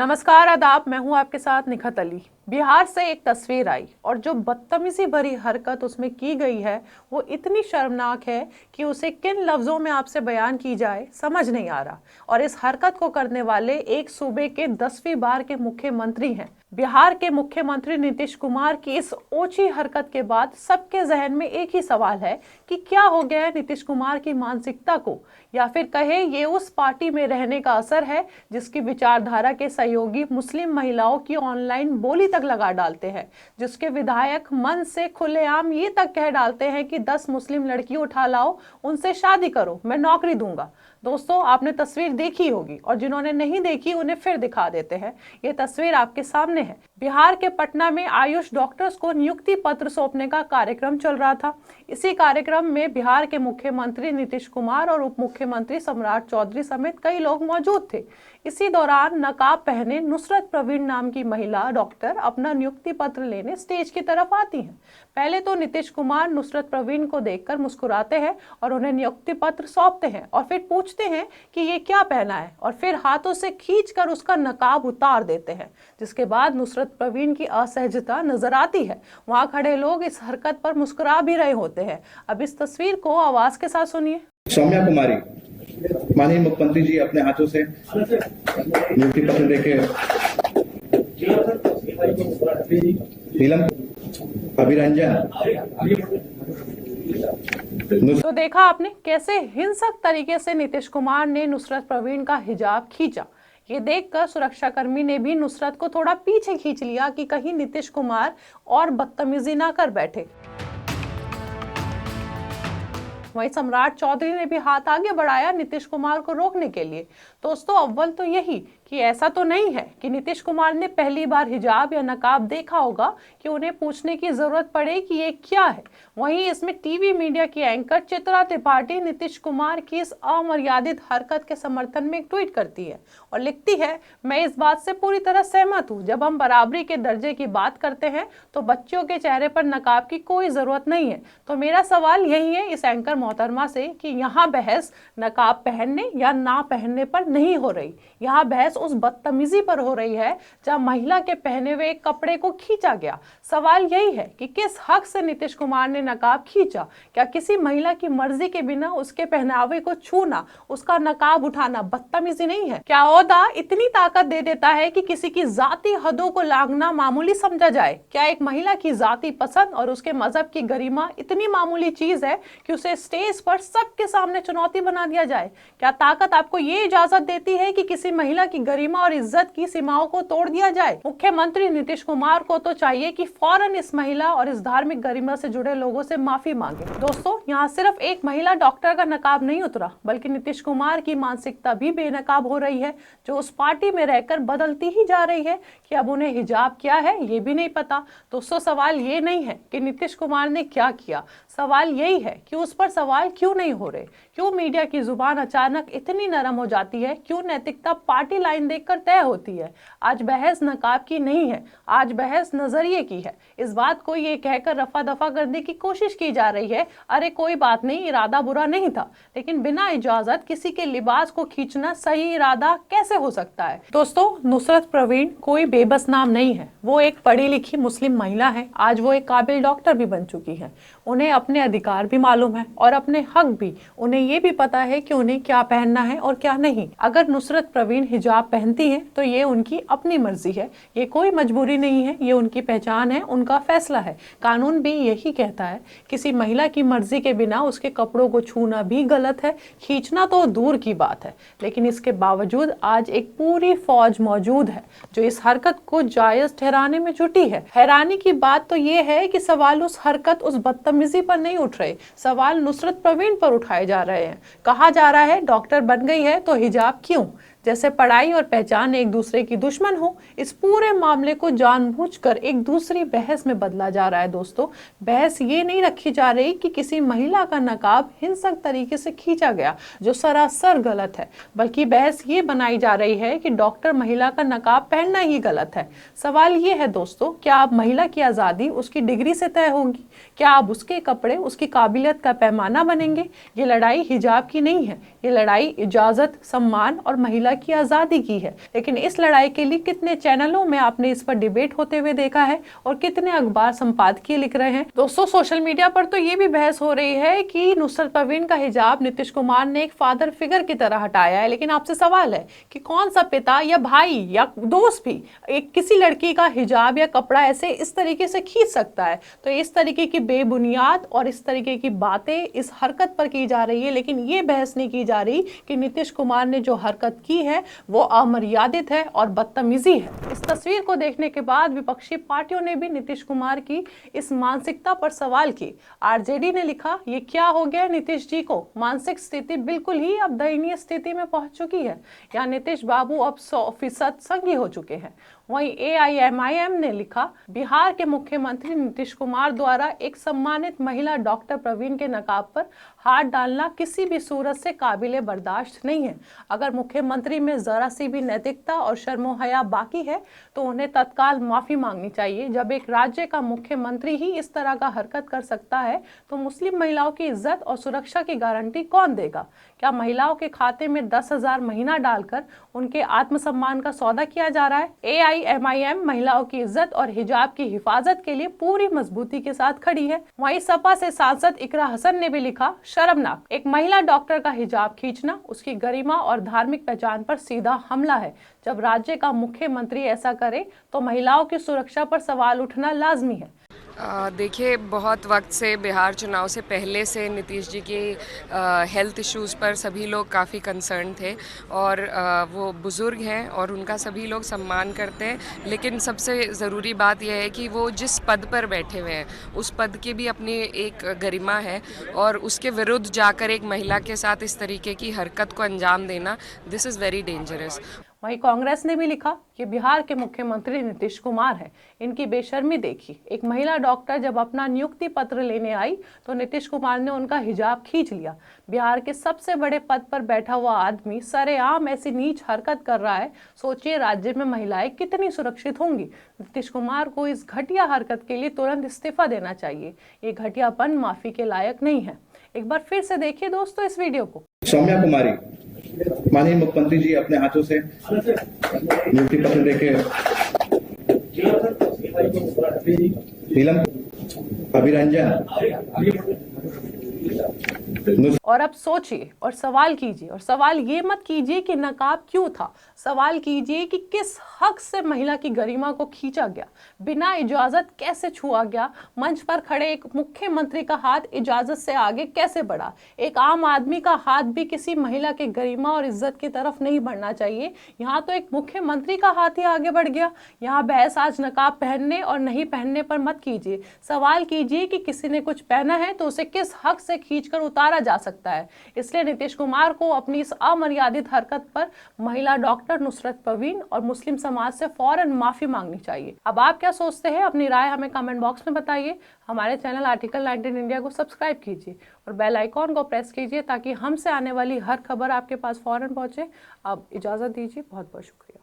नमस्कार, आदाब। मैं हूं आपके साथ निखत अली। बिहार से एक तस्वीर आई और जो बदतमीजी भरी हरकत उसमें की गई है वो इतनी शर्मनाक है कि उसे किन लफ्ज़ों में आपसे बयान की जाए समझ नहीं आ रहा। और इस हरकत को करने वाले एक सूबे के 10वीं बार के मुख्यमंत्री हैं। बिहार के मुख्यमंत्री नीतीश कुमार की इस ओछी हरकत के बाद सबके जहन में एक ही सवाल है कि क्या हो गया है नीतीश कुमार की मानसिकता को, या फिर कहे ये उस पार्टी में रहने का असर है जिसकी विचारधारा के सहयोगी मुस्लिम महिलाओं की ऑनलाइन बोली तक लगा डालते हैं, जिसके विधायक मन से खुलेआम ये तक कह डालते हैं कि 10 मुस्लिम लड़की उठा लाओ, उनसे शादी करो, मैं नौकरी दूंगा। दोस्तों, आपने तस्वीर देखी होगी और जिन्होंने नहीं देखी उन्हें फिर दिखा देते हैं। ये तस्वीर आपके सामने है। बिहार के पटना में आयुष डॉक्टर्स को नियुक्ति पत्र सौंपने का कार्यक्रम चल रहा था। इसी कार्यक्रम में बिहार के मुख्यमंत्री नीतीश कुमार और उप मुख्यमंत्री सम्राट चौधरी समेत कई लोग मौजूद थे। इसी दौरान नकाब पहने नुसरत प्रवीण नाम की महिला डॉक्टर अपना नियुक्ति पत्र लेने स्टेज की तरफ आती हैं। पहले तो नीतीश कुमार नुसरत प्रवीण को देखकर मुस्कुराते हैं और उन्हें नियुक्ति पत्र सौंपते हैं और फिर पूछते हैं कि ये क्या पहना है, और फिर हाथों से खींचकर उसका नकाब उतार देते हैं, जिसके बाद नुसरत प्रवीण की असहजता नजर आती है। वहां खड़े लोग इस हरकत पर मुस्कुरा भी रहे होते हैं। अब इस तस्वीर को आवाज के साथ सुनिए। सौम्या कुमारी, माननीय मुख्यमंत्री जी अपने हाथों से नियुक्ति पत्र देके नीलम अभिरंजन। तो देखा आपने कैसे हिंसक तरीके से नीतीश कुमार ने नुसरत प्रवीण का हिजाब खींचा। ये देखकर सुरक्षाकर्मी ने भी नुसरत को थोड़ा पीछे खींच लिया कि कहीं नीतीश कुमार और बदतमीजी ना कर बैठे। वहीं सम्राट चौधरी ने भी हाथ आगे बढ़ाया नीतीश कुमार को रोकने के लिए। दोस्तों, अव्वल तो यही कि ऐसा तो नहीं है कि नीतीश कुमार ने पहली बार हिजाब या नकाब देखा होगा कि उन्हें पूछने की जरूरत पड़े कि ये क्या है। वहीं इसमें टीवी मीडिया की एंकर चित्रा त्रिपाठी नीतीश कुमार की इस अमर्यादित हरकत के समर्थन में एक ट्वीट करती है और लिखती है, मैं इस बात से पूरी तरह सहमत हूँ। जब हम बराबरी के दर्जे की बात करते हैं तो बच्चियों के चेहरे पर नकाब की कोई जरूरत नहीं है। तो मेरा सवाल यही है इस एंकर मोहतरमा से कि यहाँ बहस नकाब पहनने या ना पहनने पर नहीं हो रही, यहाँ बहस उस बदतमीजी पर हो रही है जहां महिला के पहने हुए एक कपड़े को खींचा गया। सवाल यही है कि किस हक से नीतीश कुमार ने नकाब खींचा। क्या किसी महिला की मर्जी के बिना उसके पहनावे को छूना, उसका नकाब उठाना बदतमीजी नहीं है? क्या ओहदा इतनी ताकत दे देता है कि किसी की जाती हदों को लांघना मामूली समझा जाए? क्या एक महिला की जाती पसंद और उसके मजहब की गरिमा इतनी मामूली चीज है कि उसे स्टेज पर सबके सामने चुनौती बना दिया जाए? क्या ताकत आपको ये इजाजत देती है कि किसी महिला की गरिमा और इज्जत की सीमाओं को तोड़ दिया जाए? मुख्यमंत्री नीतीश कुमार को तो चाहिए कि फौरन इस महिला और इस धार्मिक गरिमा से जुड़े लोगों से माफी मांगे। दोस्तों, यहाँ सिर्फ एक महिला डॉक्टर का नकाब नहीं उतरा, बल्कि नीतीश कुमार की मानसिकता भी बेनकाब हो रही है, जो उस पार्टी में रहकर बदलती ही जा रही है कि अब उन्हें हिजाब क्या है ये भी नहीं पता। दोस्तों, सवाल ये नहीं है कि नीतीश कुमार ने क्या किया, सवाल यही है कि उस पर सवाल क्यों नहीं हो रहे। क्यों मीडिया की जुबान अचानक इतनी नरम हो जाती है? क्यों नैतिकता पार्टी लाइन देखकर तय होती है? आज बहस नकाब की नहीं है, आज बहस नजरिए की है। इस बात को ये कहकर रफा दफा करने की कोशिश की जा रही है, अरे कोई बात नहीं, इरादा बुरा नहीं था। लेकिन बिना इजाजत किसी के लिबास को खींचना सही इरादा कैसे हो सकता है? दोस्तों, नुसरत प्रवीण कोई बेबस नाम नहीं है। वो एक पढ़ी लिखी मुस्लिम महिला है। आज वो एक काबिल डॉक्टर भी बन चुकी है। उन्हें अपने अधिकार भी मालूम है और अपने हक भी। उन्हें ये भी पता है कि उन्हें क्या पहनना है और क्या नहीं। अगर नुसरत प्रवीण हिजाब पहनती है तो ये उनकी अपनी मर्जी है, ये कोई मजबूरी नहीं है, ये उनकी पहचान है, उनका फैसला है। कानून भी यही कहता है, किसी महिला की मर्जी के बिना उसके कपड़ों को छूना भी गलत है, खींचना तो दूर की बात है। लेकिन इसके बावजूद आज एक पूरी फौज मौजूद है जो इस हरकत को जायज ठहराने में जुटी है। हैरानी की बात तो ये है कि सवाल उस हरकत, उस बदतमीजी पर नहीं उठ रहे, सवाल नुसरत प्रवीण पर उठाए जा रहे हैं। कहा जा रहा है डॉक्टर बन गई है तो हिजाब क्यों, जैसे पढ़ाई और पहचान एक दूसरे की दुश्मन हो। इस पूरे मामले को जानबूझकर एक दूसरी बहस में बदला जा रहा है। दोस्तों, बहस ये नहीं रखी जा रही कि किसी महिला का नकाब हिंसक तरीके से खींचा गया, जो सरासर गलत है, बल्कि बहस ये बनाई जा रही है कि डॉक्टर महिला का नकाब पहनना ही गलत है। सवाल ये है दोस्तों, क्या अब महिला की आज़ादी उसकी डिग्री से तय होगी? क्या अब उसके कपड़े उसकी काबिलियत का पैमाना बनेंगे? ये लड़ाई हिजाब की नहीं है, ये लड़ाई इजाज़त, सम्मान और महिला मीडिया की आजादी की है, लेकिन इस लड़ाई के लिए कितने चैनलों में आपने इस पर डिबेट होते हुए देखा है और कितने अखबार संपादकीय लिख रहे हैं। दोस्तों, सोशल मीडिया पर तो ये भी बहस हो रही है कि नुसरत परवीन का हिजाब नीतीश कुमार ने एक फादर फिगर की तरह हटाया है, लेकिन आपसे सवाल है कि कौन सा पिता या भाई या दोस्त भी एक किसी लड़की का हिजाब या कपड़ा ऐसे इस तरीके से खींच सकता है। तो इस तरीके की बेबुनियाद और इस तरीके की बातें इस हरकत पर की जा रही है, लेकिन ये बहस नहीं की जा रही कि नीतीश कुमार ने जो हरकत की है वो अमर्यादित है और बदतमीजी है। इस तस्वीर को देखने के बाद विपक्षी पार्टियों ने भी नीतीश कुमार की इस मानसिकता पर सवाल किए। आरजेडी ने लिखा, ये क्या हो गया नीतीश जी को, मानसिक स्थिति बिल्कुल ही अब दयनीय स्थिति में पहुंच चुकी है। यहाँ नीतीश बाबू अब 100% संगी हो चुके हैं। वहीं AIMIM ने लिखा, बिहार के मुख्यमंत्री नीतीश कुमार द्वारा एक सम्मानित महिला डॉक्टर प्रवीण के नकाब पर हाथ डालना किसी भी सूरत से काबिले बर्दाश्त नहीं है। अगर मुख्यमंत्री में जरा सी भी नैतिकता और शर्मो हया बाकी है तो उन्हें तत्काल माफी मांगनी चाहिए। जब एक राज्य का मुख्यमंत्री ही इस तरह का हरकत कर सकता है तो मुस्लिम महिलाओं की इज्जत और सुरक्षा की गारंटी कौन देगा? क्या महिलाओं के खाते में 10,000 महीना डालकर उनके आत्मसम्मान का सौदा किया जा रहा है? AIMIM महिलाओं की इज्जत और हिजाब की हिफाजत के लिए पूरी मजबूती के साथ खड़ी है। वहीं सपा से सांसद इकरा हसन ने भी लिखा, शर्मनाक, एक महिला डॉक्टर का हिजाब खींचना उसकी गरिमा और धार्मिक पहचान पर सीधा हमला है। जब राज्य का मुख्यमंत्री ऐसा करे तो महिलाओं की सुरक्षा पर सवाल उठना लाजमी है। देखिए, बहुत वक्त से बिहार चुनाव से पहले से नीतीश जी की हेल्थ इश्यूज़ पर सभी लोग काफ़ी कंसर्न थे और वो बुज़ुर्ग हैं और उनका सभी लोग सम्मान करते हैं, लेकिन सबसे ज़रूरी बात यह है कि वो जिस पद पर बैठे हुए हैं उस पद की भी अपनी एक गरिमा है और उसके विरुद्ध जाकर एक महिला के साथ इस तरीके की हरकत को अंजाम देना, दिस इज़ वेरी डेंजरस। वहीं कांग्रेस ने भी लिखा कि बिहार के मुख्यमंत्री नीतीश कुमार हैं, इनकी बेशर्मी देखी। एक महिला डॉक्टर जब अपना नियुक्ति पत्र लेने आई तो नीतीश कुमार ने उनका हिजाब खींच लिया। बिहार के सबसे बड़े पद पर बैठा हुआ आदमी सरेआम ऐसी नीच हरकत कर रहा है। सोचिए राज्य में महिलाएं कितनी सुरक्षित होंगी। नीतीश कुमार को इस घटिया हरकत के लिए तुरंत इस्तीफा देना चाहिए। ये घटियापन माफी के लायक नहीं है। एक बार फिर से देखिए दोस्तों इस वीडियो को। सौम्या कुमारी, माननीय मुख्यमंत्री जी अपने हाथों से नियुक्ति पत्र देके नीलम अभिरंजन और अब सोचिए और सवाल कीजिए, और सवाल ये मत कीजिए कि नकाब क्यों था, सवाल कीजिए कि किस हक से महिला की गरिमा को खींचा गया, बिना इजाजत कैसे छुआ गया, मंच पर खड़े एक मुख्यमंत्री का हाथ इजाजत से आगे कैसे बढ़ा। एक आम आदमी का हाथ भी किसी महिला के गरिमा और इज्जत की तरफ नहीं बढ़ना चाहिए। यहाँ तो एक मुख्यमंत्री का हाथ ही आगे बढ़ गया। यहाँ बहस आज नकाब पहनने और नहीं पहनने पर मत कीजिए, सवाल कीजिए कि किसी ने कुछ पहना है तो उसे किस हक से खींचकर उतारा जा सकता है। इसलिए नीतीश कुमार को अपनी इस अमर्यादित हरकत पर महिला डॉक्टर नुसरत परवीन और मुस्लिम समाज से फौरन माफी मांगनी चाहिए। अब आप क्या सोचते हैं, अपनी राय हमें कमेंट बॉक्स में बताइए। हमारे चैनल आर्टिकल 19 इंडिया को सब्सक्राइब कीजिए और बेल आइकॉन को प्रेस कीजिए ताकि हमसे आने वाली हर खबर आपके पास फौरन पहुंचे। अब इजाजत दीजिए, बहुत बहुत शुक्रिया।